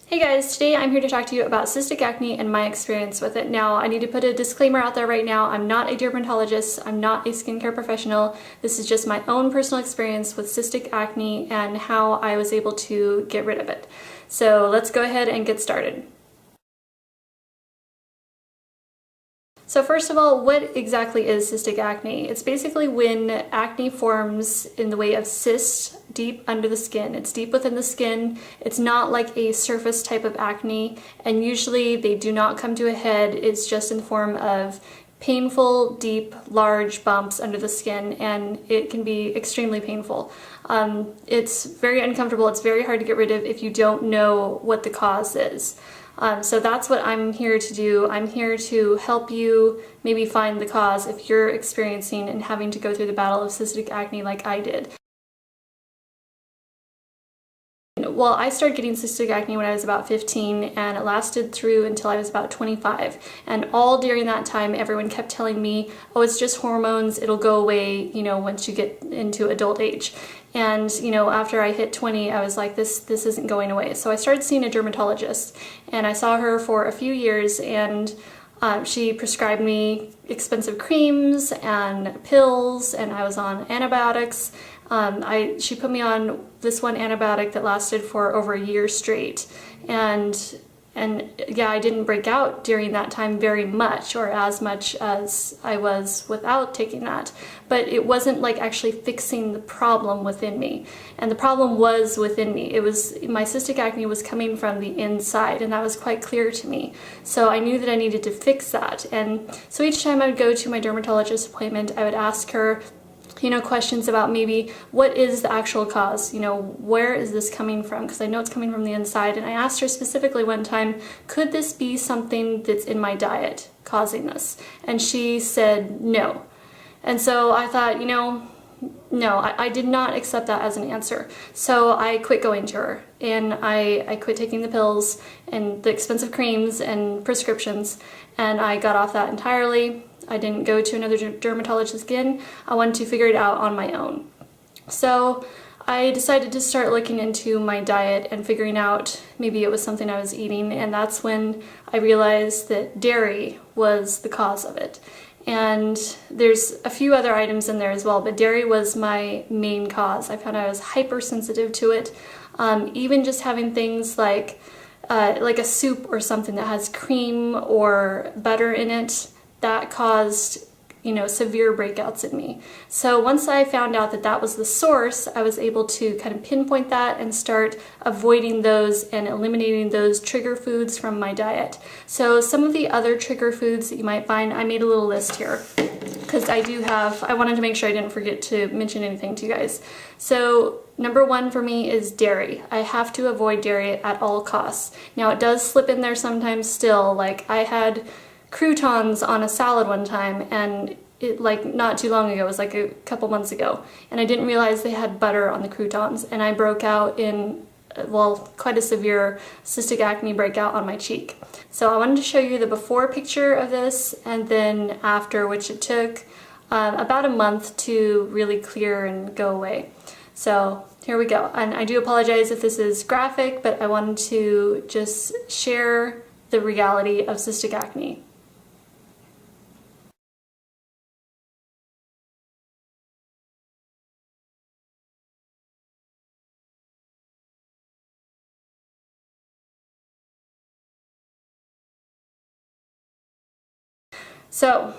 Hey guys, today I'm here to talk to you about cystic acne and my experience with it. Now, I need to put a disclaimer out there right now. I'm not a dermatologist. I'm not a skincare professional. This is just my own personal experience with cystic acne and how I was able to get rid of it. So let's go ahead and get started. So first of all, what exactly is cystic acne? It's basically when acne forms in the way of cysts deep under the skin. It's deep within the skin. It's not like a surface type of acne, and usually they do not come to a head. It's just in the form of painful, deep, large bumps under the skin, and it can be extremely painful. It's very uncomfortable. It's very hard to get rid of if you don't know what the cause is. So that's what I'm here to do. I'm here to help you maybe find the cause if you're experiencing and having to go through the battle of cystic acne like I did. Well, I started getting cystic acne when I was about 15, and it lasted through until I was about 25. And all during that time, everyone kept telling me, oh, it's just hormones, it'll go away, once you get into adult age. And, after I hit 20, I was like, this isn't going away. So I started seeing a dermatologist, and I saw her for a few years, and she prescribed me expensive creams and pills, and I was on antibiotics. She put me on this one antibiotic that lasted for over a year straight, and yeah, I didn't break out during that time very much, or as much as I was without taking that, but it wasn't like actually fixing the problem within me. And the problem was within me. It was, my cystic acne was coming from the inside, and that was quite clear to me. So I knew that I needed to fix that. And so each time I would go to my dermatologist appointment, I would ask her questions about maybe what is the actual cause, where is this coming from, because I know it's coming from the inside. And I asked her specifically one time, could this be something that's in my diet causing this? And she said no. And so I thought, no, I did not accept that as an answer. So I quit going to her, and I quit taking the pills and the expensive creams and prescriptions, and I got off that entirely. I didn't go to another dermatologist again. I wanted to figure it out on my own. So I decided to start looking into my diet and figuring out maybe it was something I was eating, and that's when I realized that dairy was the cause of it. And there's a few other items in there as well, but dairy was my main cause. I found I was hypersensitive to it. Even just having things like a soup or something that has cream or butter in it, that caused, severe breakouts in me. So once I found out that that was the source, I was able to kind of pinpoint that and start avoiding those and eliminating those trigger foods from my diet. So some of the other trigger foods that you might find, I made a little list here, because I wanted to make sure I didn't forget to mention anything to you guys. So number one for me is dairy. I have to avoid dairy at all costs. Now it does slip in there sometimes still. Like I had croutons on a salad one time, and it not too long ago, it was like a couple months ago, and I didn't realize they had butter on the croutons, and I broke out in, quite a severe cystic acne breakout on my cheek. So I wanted to show you the before picture of this, and then after, which it took about a month to really clear and go away. So here we go. And I do apologize if this is graphic, but I wanted to just share the reality of cystic acne. So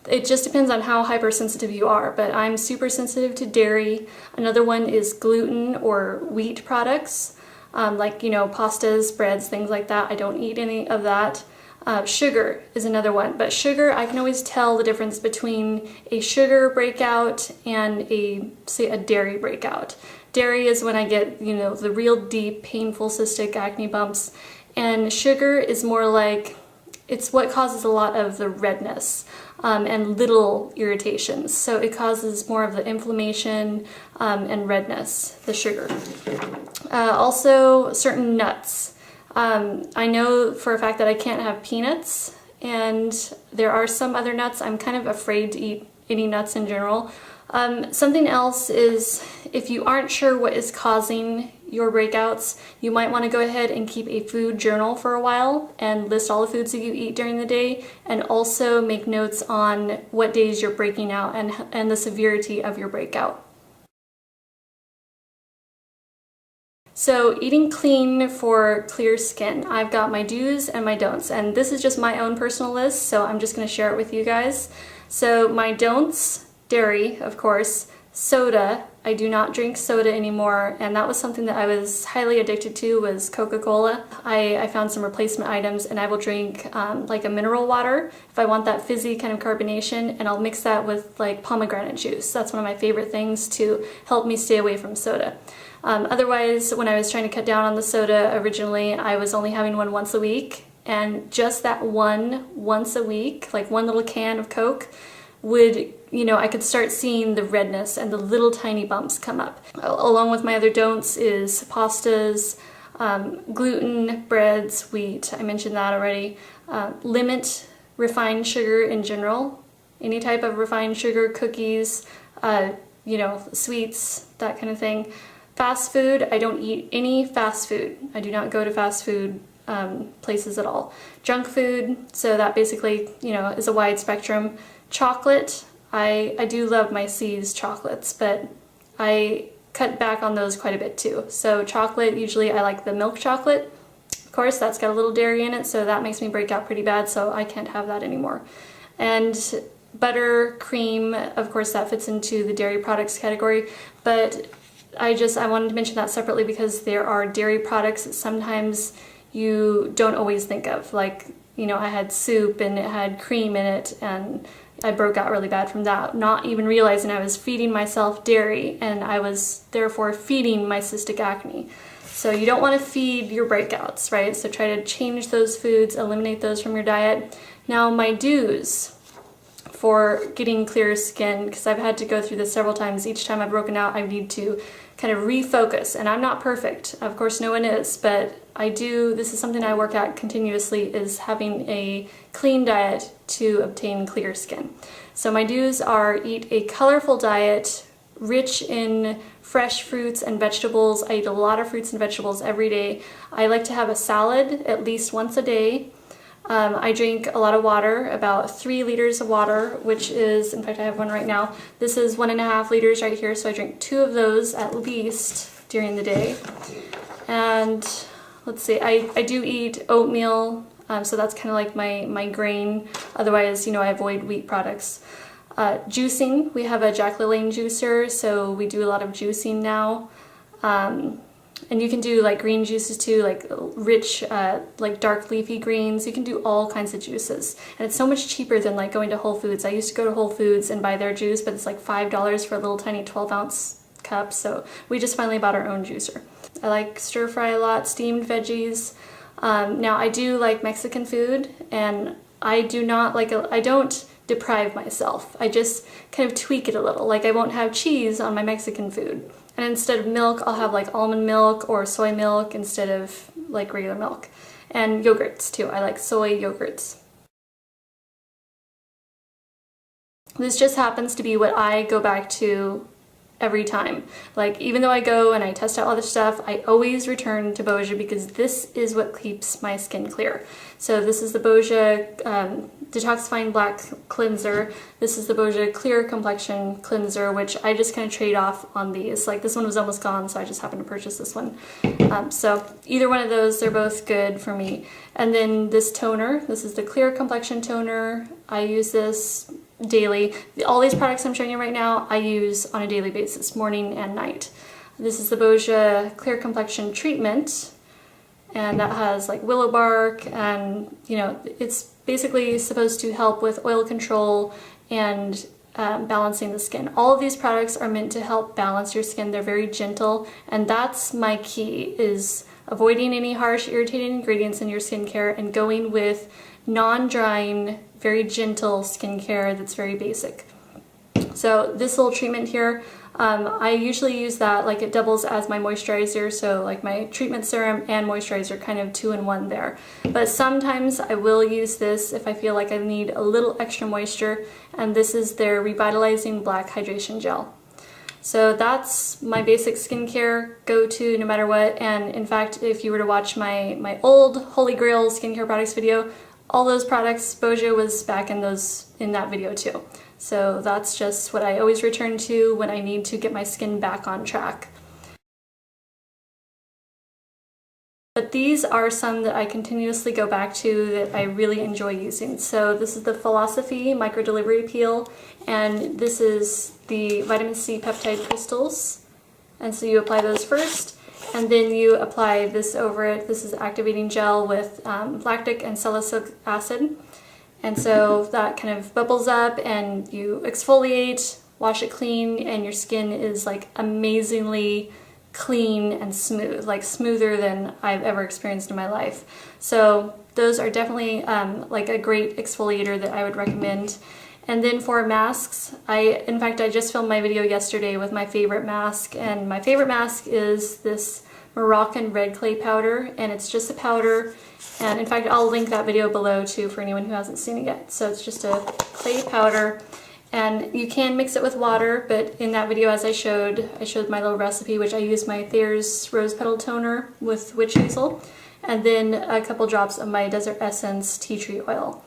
it just depends on how hypersensitive you are, but I'm super sensitive to dairy. Another one is gluten or wheat products, pastas, breads, things like that. I don't eat any of that. Sugar is another one, but sugar, I can always tell the difference between a sugar breakout and say a dairy breakout. Dairy is when I get, the real deep, painful cystic acne bumps, and sugar is more like, it's what causes a lot of the redness and little irritations. So it causes more of the inflammation and redness, the sugar. Also, certain nuts. I know for a fact that I can't have peanuts, and there are some other nuts. I'm kind of afraid to eat any nuts in general. Something else is, if you aren't sure what is causing your breakouts, you might want to go ahead and keep a food journal for a while and list all the foods that you eat during the day, and also make notes on what days you're breaking out and the severity of your breakout. So eating clean for clear skin, I've got my do's and my don'ts, and this is just my own personal list, so I'm just going to share it with you guys. So my don'ts: dairy, of course, soda. I do not drink soda anymore, and that was something that I was highly addicted to, was Coca-Cola. I found some replacement items, and I will drink like a mineral water if I want that fizzy kind of carbonation, and I'll mix that with like pomegranate juice. That's one of my favorite things to help me stay away from soda. Otherwise, when I was trying to cut down on the soda originally, I was only having one once a week, and just that one once a week, like one little can of Coke, would, you know, I could start seeing the redness and the little tiny bumps come up. Along with my other don'ts is pastas, gluten, breads, wheat, I mentioned that already. Limit refined sugar in general, any type of refined sugar, cookies, you know, sweets, that kind of thing. Fast food, I don't eat any fast food. I do not go to fast food places at all. Junk food, so that basically, you know, is a wide spectrum. Chocolate, I do love my C's chocolates, but I cut back on those quite a bit too. So chocolate, usually I like the milk chocolate. Of course, that's got a little dairy in it, so that makes me break out pretty bad, so I can't have that anymore. And butter, cream, of course that fits into the dairy products category, but I wanted to mention that separately because there are dairy products that sometimes you don't always think of. Like, you know, I had soup and it had cream in it, and I broke out really bad from that, not even realizing I was feeding myself dairy, and I was therefore feeding my cystic acne. So you don't want to feed your breakouts, right? So try to change those foods, eliminate those from your diet. Now my do's for getting clearer skin, because I've had to go through this several times. Each time I've broken out, I need to kind of refocus, and I'm not perfect. Of course, no one is, but this is something I work at continuously, is having a clean diet to obtain clear skin. So my do's are: eat a colorful diet, rich in fresh fruits and vegetables. I eat a lot of fruits and vegetables every day. I like to have a salad at least once a day. I drink a lot of water, about 3 liters of water, which is, in fact I have one right now. This is 1.5 liters right here, so I drink 2 of those at least during the day. And let's see, I do eat oatmeal, so that's kind of like my grain. Otherwise, you know, I avoid wheat products. Juicing, we have a Jack LaLanne juicer, so we do a lot of juicing now. And you can do like green juices too, like rich, like dark leafy greens. You can do all kinds of juices. And it's so much cheaper than like going to Whole Foods. I used to go to Whole Foods and buy their juice, but it's like $5 for a little tiny 12-ounce cup. So we just finally bought our own juicer. I like stir fry a lot, steamed veggies. Now I do like Mexican food, and I don't deprive myself. I just kind of tweak it a little. Like I won't have cheese on my Mexican food. And instead of milk, I'll have like almond milk or soy milk instead of like regular milk. And yogurts too. I like soy yogurts. This just happens to be what I go back to every time. Like, even though I go and I test out all this stuff, I always return to Bojia because this is what keeps my skin clear. So this is the Bojia Detoxifying Black Cleanser. This is the Bojia Clear Complexion Cleanser, which I just kind of trade off on these. Like, this one was almost gone, so I just happened to purchase this one. So either one of those, they're both good for me. And then this toner, this is the Clear Complexion Toner. I use this daily. All these products I'm showing you right now, I use on a daily basis, morning and night. This is the Bojia Clear Complexion Treatment, and that has like willow bark, and you know, it's basically supposed to help with oil control and balancing the skin. All of these products are meant to help balance your skin. They're very gentle, and that's my key, is avoiding any harsh, irritating ingredients in your skincare and going with non-drying, very gentle skincare that's very basic. So this little treatment here, I usually use that, like it doubles as my moisturizer, so like my treatment serum and moisturizer, kind of 2-in-1 there. But sometimes I will use this if I feel like I need a little extra moisture, and this is their Revitalizing Black Hydration Gel. So that's my basic skincare go-to no matter what. And in fact, if you were to watch my old Holy Grail skincare products video, all those products, Boscia was back in that video too. So that's just what I always return to when I need to get my skin back on track. But these are some that I continuously go back to that I really enjoy using. So this is the Philosophy Micro Delivery Peel, and this is the vitamin C peptide crystals. And so you apply those first, and then you apply this over it. This is activating gel with lactic and salicylic acid. And so that kind of bubbles up and you exfoliate, wash it clean, and your skin is like amazingly clean and smooth, like smoother than I've ever experienced in my life. So those are definitely like a great exfoliator that I would recommend. And then for masks, in fact I just filmed my video yesterday with my favorite mask, and my favorite mask is this Moroccan red clay powder, and it's just a powder, and in fact I'll link that video below too for anyone who hasn't seen it yet. So it's just a clay powder, and you can mix it with water, but in that video, as I showed my little recipe, which I used my Thayer's Rose Petal Toner with witch hazel, and then a couple drops of my Desert Essence tea tree oil.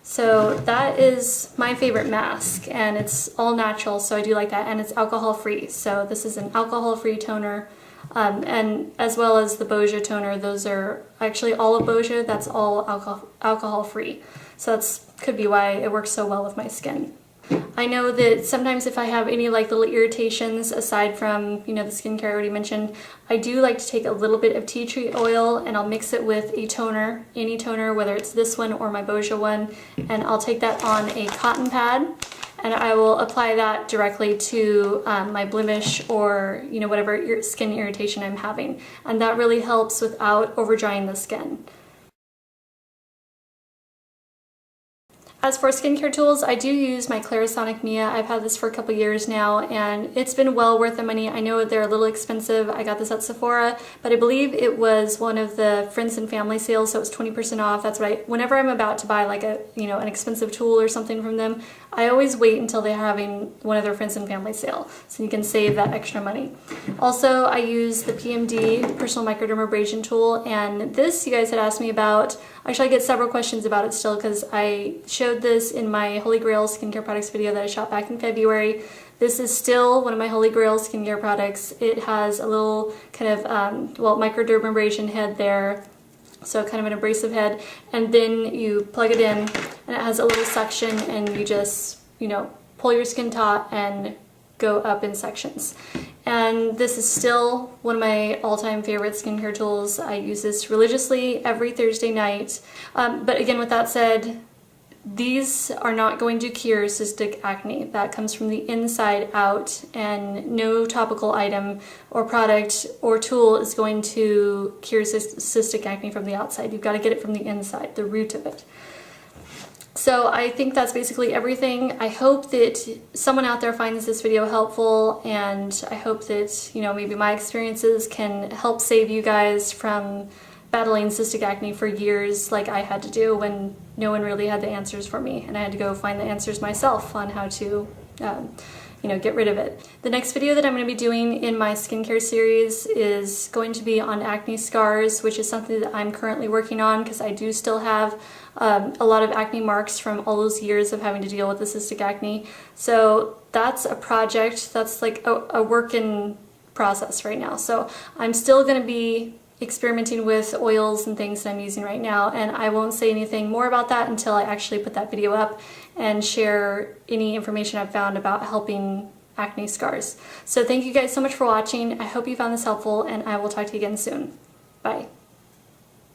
So that is my favorite mask, and it's all natural, so I do like that, and it's alcohol free. So this is an alcohol free toner, and as well as the Boscia toner. Those are actually all of Boscia, that's all alcohol free. So that's could be why it works so well with my skin. I know that sometimes if I have any like little irritations aside from, you know, the skincare I already mentioned, I do like to take a little bit of tea tree oil and I'll mix it with a toner, any toner, whether it's this one or my Boscia one, and I'll take that on a cotton pad and I will apply that directly to my blemish or, you know, whatever skin irritation I'm having. And that really helps without over-drying the skin. As for skincare tools, I do use my Clarisonic Mia. I've had this for a couple years now, and it's been well worth the money. I know they're a little expensive. I got this at Sephora, but I believe it was one of the friends and family sales, so it was 20% off. That's what whenever I'm about to buy like an expensive tool or something from them, I always wait until they're having one of their friends and family sale, so you can save that extra money. Also, I use the PMD Personal Microdermabrasion Tool, and this you guys had asked me about. Actually, I get several questions about it still because I showed this in my Holy Grail skincare products video that I shot back in February. This is still one of my Holy Grail skincare products. It has a little kind of, microdermabrasion head there, so kind of an abrasive head, and then you plug it in and it has a little suction and you just, you know, pull your skin taut and go up in sections. And this is still one of my all-time favorite skincare tools. I use this religiously every Thursday night. But again, with that said, these are not going to cure cystic acne. That comes from the inside out, and no topical item or product or tool is going to cure cystic acne from the outside. You've got to get it from the inside, the root of it. So I think that's basically everything. I hope that someone out there finds this video helpful, and I hope that, you know, maybe my experiences can help save you guys from battling cystic acne for years like I had to do when no one really had the answers for me, and I had to go find the answers myself on how to get rid of it. The next video that I'm going to be doing in my skincare series is going to be on acne scars, which is something that I'm currently working on because I do still have a lot of acne marks from all those years of having to deal with the cystic acne. So that's a project, that's like a work in process right now. So I'm still going to be experimenting with oils and things that I'm using right now, and I won't say anything more about that until I actually put that video up and share any information I've found about helping acne scars. So thank you guys so much for watching. I hope you found this helpful, and I will talk to you again soon. Bye.